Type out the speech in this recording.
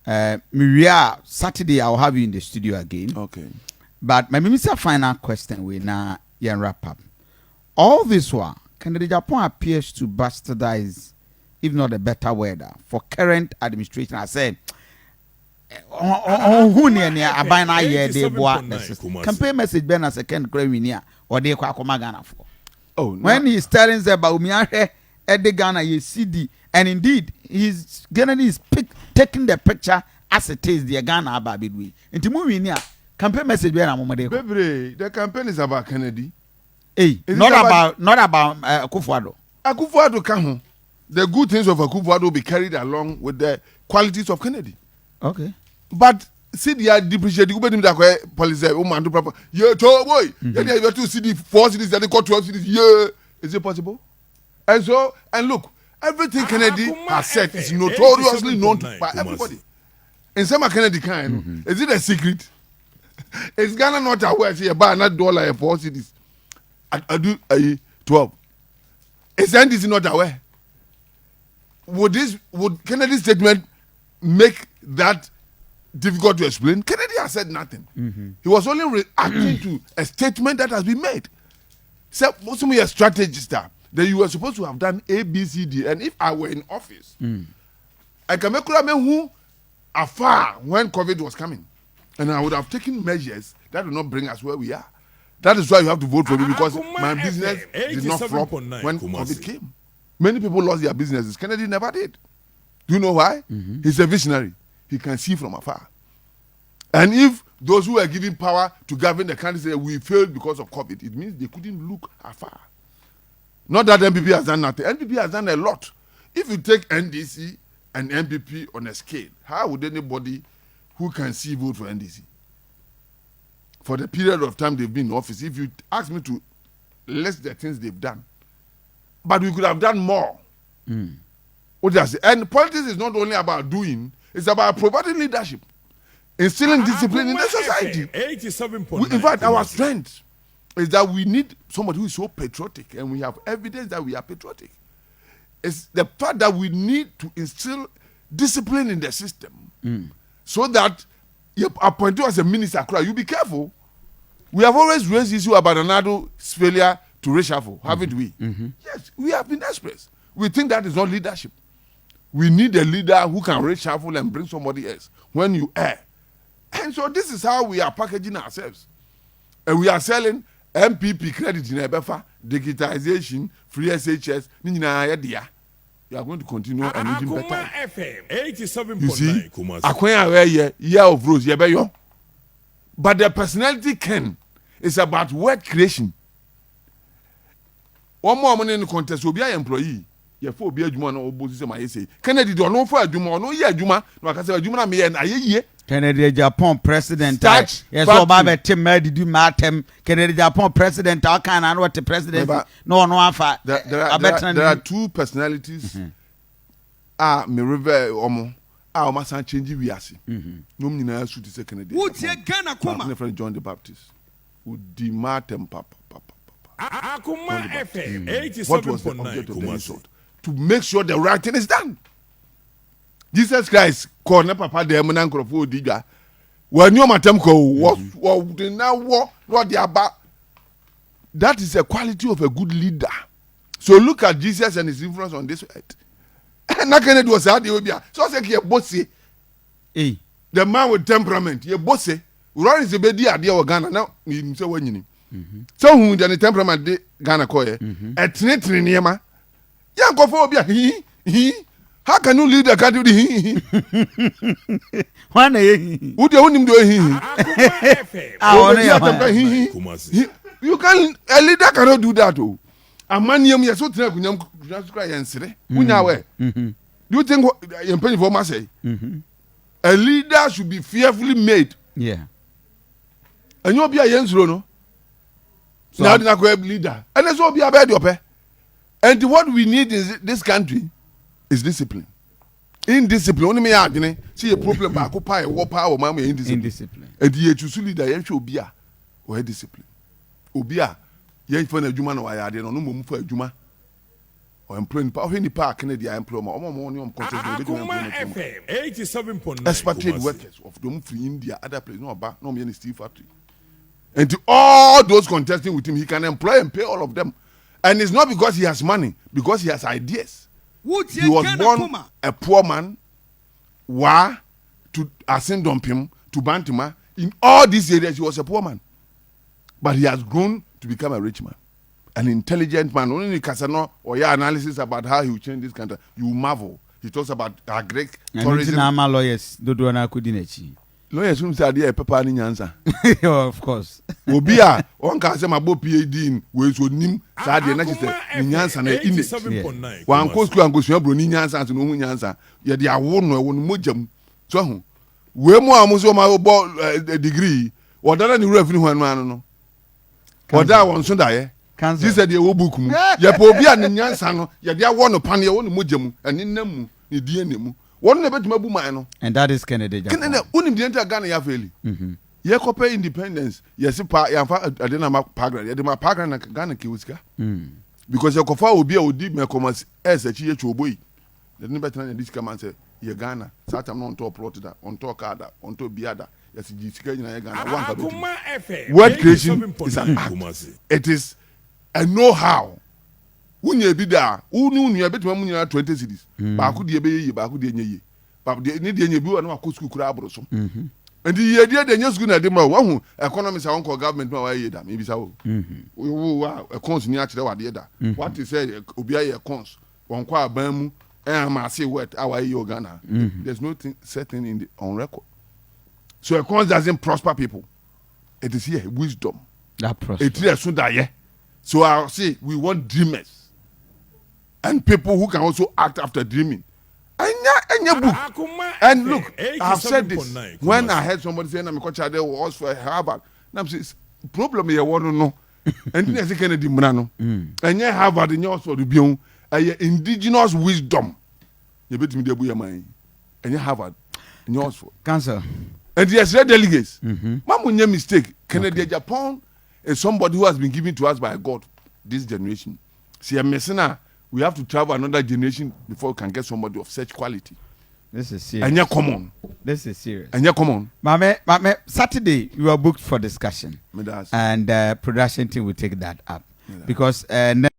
Maria, Saturday I'll have you in the studio again. Okay. But my minister final question we now wrap up. All this while, Kennedy Agyapong appears to bastardize, if not a better word, for current administration. I said, campaign message Ben as a second Greminia or they Akoma Ghana for. Oh, no. When he's telling them about Umiahe, Eddie Ghana, ye CD, and indeed he's taking the picture as it is the Ghana Babidwi. And to move in here, campaign message Ben Amomade. Baby, the campaign is about Kennedy. Hey, not about Akufo-Addo. Akufo-Addo come home. The good things of Akufo-Addo will be carried along with the qualities of Kennedy. Okay. But see the depreciate you better that policy woman do proper. Yeah, boy. Then you have to see the 4 cities that they got 12 cities. Yeah, is it possible? And so look, everything Kennedy has said is notoriously known by everybody. And some Kennedy kind, is it a secret? Is Ghana not aware? See, buy another dollar 4 cities. I do 12. Is NDC not aware? Would Kennedy's statement make that difficult to explain? Kennedy has said nothing. He was only reacting to a statement that has been made. So, most of me a strategist that you were supposed to have done A, B, C, D. And if I were in office, I can make who afar when COVID was coming, and I would have taken measures that would not bring us where we are. That is why you have to vote for me, because my business did not flop when COVID came. Many people lost their businesses. Kennedy never did. Do you know why? He's a visionary. He can see from afar. And if those who are given power to govern the country say we failed because of COVID, it means they couldn't look afar. Not that NPP has done nothing. NPP has done a lot. If you take NDC and NPP on a scale, how would anybody who can see vote for NDC? For the period of time they've been in office, if you ask me to list the things they've done, but we could have done more. What does it? And politics is not only about doing, it's about providing leadership, instilling discipline in the society. In fact, our strength is that we need somebody who is so patriotic, and we have evidence that we are patriotic. It's the fact that we need to instill discipline in the system so that you appoint you as a minister, you be careful. We have always raised the issue about Anado's failure to reshuffle, haven't we? Yes, we have been expressed. We think that is not leadership. We need a leader who can reshuffle and bring somebody else when you err. And so this is how we are packaging ourselves. And we are selling MPP credit in Ebefa, digitization, free SHS, you are going to continue and even better. You see, Akoma year of rose, but the personality is about word creation. One more money in the contest will be an employee. You for be a Juma no opposition, I say. Kennedy don't know for a Juma, no year Juma, no, I can say Juma me and I ye. Kennedy Agyapong president. Yes, so Baba Tim Medi do matem. Kennedy Agyapong president. How can I know what the president? No, there are two personalities. Me revere Omo. Oma san change wiase. No me na shoot say Kennedy. Who's Ghana Akoma? My friend John the Baptist. Who dematem papa. Akoma FM 87.9. What was the object of the insult? To make sure the right thing is done. Jesus Christ called papa the eminent of Odiga. When you matem ko what now what they about. That is a quality of a good leader. So look at Jesus and his influence on this earth. And Kennedy was how they will be. So I say bossy. The man with temperament, you bossy. Run is a bedi idea of Ghana now. You say when you so who the temperament de Ghana koye etnetri niema yankophobia he how can you lead the country one who the onim do he you can a leader cannot do that oh a man yem yeso tena kunyam cry ensere unya we do you think you pay for say a leader should be fearfully made and you be a yensuro no. So now the leader. And that's what we are bad up. And what we need in this country is discipline. Indiscipline. Only me see a problem back occupy war power mama indiscipline. And the choose leader you should be or discipline. Obia ye for na adwuma na wa ya de no mo mu for adwuma. or employing power in the park Kennedy employment Akoma FM 87.9 expatriate workers of them free India other place no about no me steel factory and to all those contesting with him he can employ and pay all of them and it's not because he has money because he has ideas. He was born a poor man to Ascendompim to Bantima in all these areas he was a poor man but he has grown to become a rich man. An intelligent man. Only Casano or your analysis about how he will change this country, you marvel. He talks about our Greek tourism. Lawyers, Dodona Kudinechi. Lawyers who say they pepper in answer. Of course. Obia, one can say my boy PhD in ways with Nim, Sadi, and I just say, Nyansa, in it. One goes to Angus, you bring Nyansa to no Nyansa. Yet they are one or one mojum. So, where more almost my about degree, or that any revenue one man. Or that one Sunday. This said the book. Yapobia and Yansano, Yadia one upon your own mujum, and in them, the DNA. One never to Mabumano. And that is Kennedy. Canada, only the entire Ghana Yafeli. Yakope independence, yes, I didn't have Pagra, Yadima Pagra and Ghana Kiwiska. Because Yakofa will be a deep Mecomas as a Chia boy. The never turn this command say, Yagana, Satam on top Rotida, on top Kada, on top Biada, yes, Jessica in Ghana. Word creation is an act. It is a know-how. When you be there, who knew you bet 20 cities? Baku de be, Baku de Ye. But the Indian you and a school crab or so. And the idea that you're going to do one economists are uncle government, maybe so. A cons near the idea. What you say, Obia a cons, one qua Bamu, and I say what our Ghana. There's nothing certain in the on record. So a cons doesn't prosper people. It is here wisdom. That prosper. It is soon die. So I'll say we want dreamers and people who can also act after dreaming. And book. And look, I've said this when I heard somebody saying I'm a coach there was for Harvard. Now I'm saying problem here want to know. And then I say Kennedy Mrano. And yeah Harvard and also the Bion indigenous wisdom. You bet me the buya mine. And yeah Harvard and you also cancer. And yes, red delegates. Mamu mistake. Kennedy Agyapong is somebody who has been given to us by God this generation. See, a mercenary, we have to travel another generation before we can get somebody of such quality. This is serious. And you're common. This is serious. And you're common. Mame, Saturday, you are booked for discussion. And production team will take that up. Because